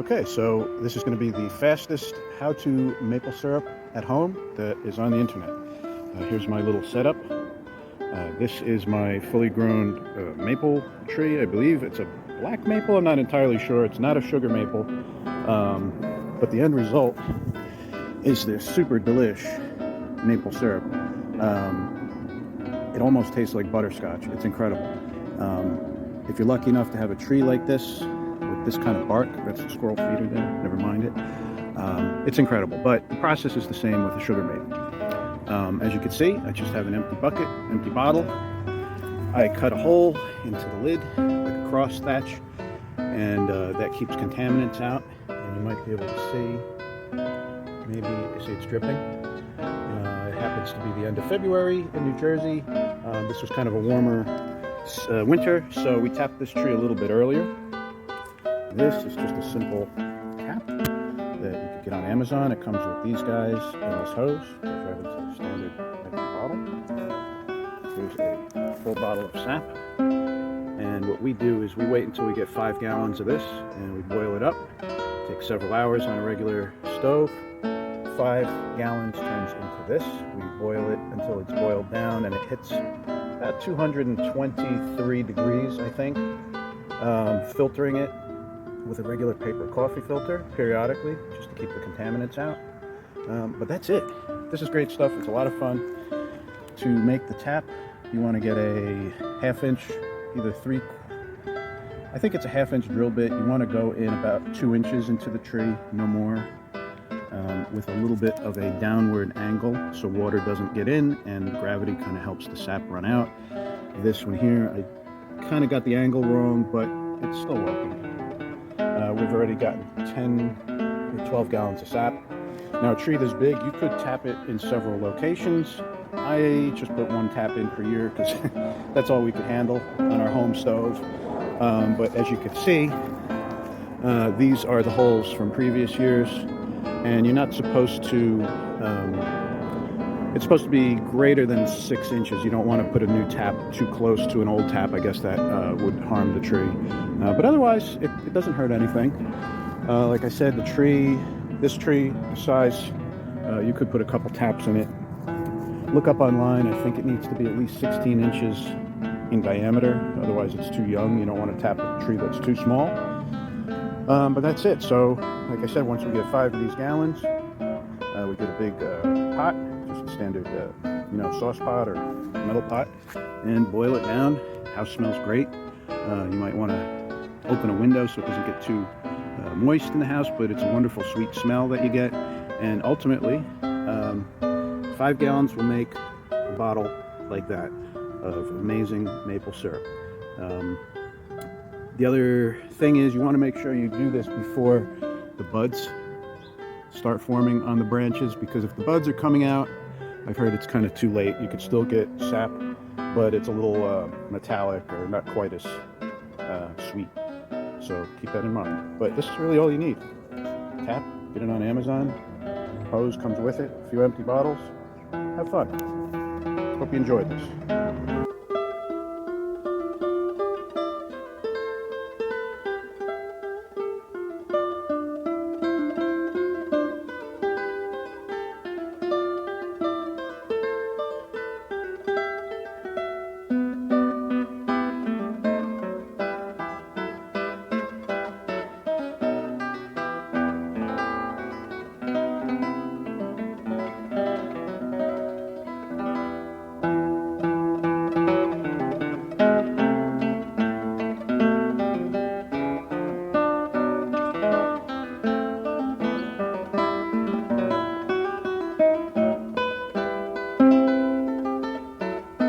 Okay, so this is going to be the fastest how-to maple syrup at home that is on the internet. Here's my little setup. This is my fully grown maple tree. I believe it's a black maple. I'm not entirely sure. It's not a sugar maple. But the end result is this super delish maple syrup. It almost tastes like butterscotch. It's incredible. If you're lucky enough to have a tree like this, with this kind of bark, that's the squirrel feeder there, never mind it. It's incredible, but the process is the same with a sugar maple. As you can see, I just have an empty bucket, empty bottle. I cut a hole into the lid, like a cross thatch, and that keeps contaminants out. And you might be able to see, maybe you see it's dripping. It happens to be the end of February in New Jersey. This was kind of a warmer winter, so we tapped this tree a little bit earlier. This is just a simple tap that you can get on Amazon. It comes with these guys and this hose. Goes right into the standard empty bottle. Here's a full bottle of sap. And what we do is we wait until we get 5 gallons of this and we boil it up. It takes several hours on a regular stove. 5 gallons turns into this. We boil it until it's boiled down and it hits about 223 degrees, I think. Filtering it with a regular paper coffee filter periodically, just to keep the contaminants out. But that's it. This is great stuff. It's a lot of fun. To make the tap, you want to get a 1/2 inch, I think it's a 1/2 inch drill bit. You want to go in about 2 inches into the tree, no more, with a little bit of a downward angle so water doesn't get in and gravity kind of helps the sap run out. This one here, I kind of got the angle wrong, but it's still working. We've already gotten 10 or 12 gallons of sap. Now, a tree this big, you could tap it in several locations. I just put 1 tap in per year because that's all we could handle on our home stove. But as you can see, these are the holes from previous years, and you're not supposed to, it's supposed to be greater than 6 inches. You don't want to put a new tap too close to an old tap. I guess that would harm the tree. But otherwise, it doesn't hurt anything. Like I said, this tree, the size, you could put a couple taps in it. Look up online. I think it needs to be at least 16 inches in diameter. Otherwise, it's too young. You don't want to tap a tree that's too small. But that's it. So, like I said, once we get 5 of these gallons, we get a big pot, just a standard, sauce pot or metal pot, and boil it down. House smells great. You might want to open a window so it doesn't get too moist in the house, but it's a wonderful sweet smell that you get. And ultimately, 5 gallons will make a bottle like that of amazing maple syrup. The other thing is you want to make sure you do this before the buds start forming on the branches, because if the buds are coming out, I've heard it's kind of too late. You could still get sap, but it's a little metallic or not quite as sweet. So keep that in mind. But this is really all you need. Tap, get it on Amazon. Hose comes with it, a few empty bottles. Have fun. Hope you enjoyed this.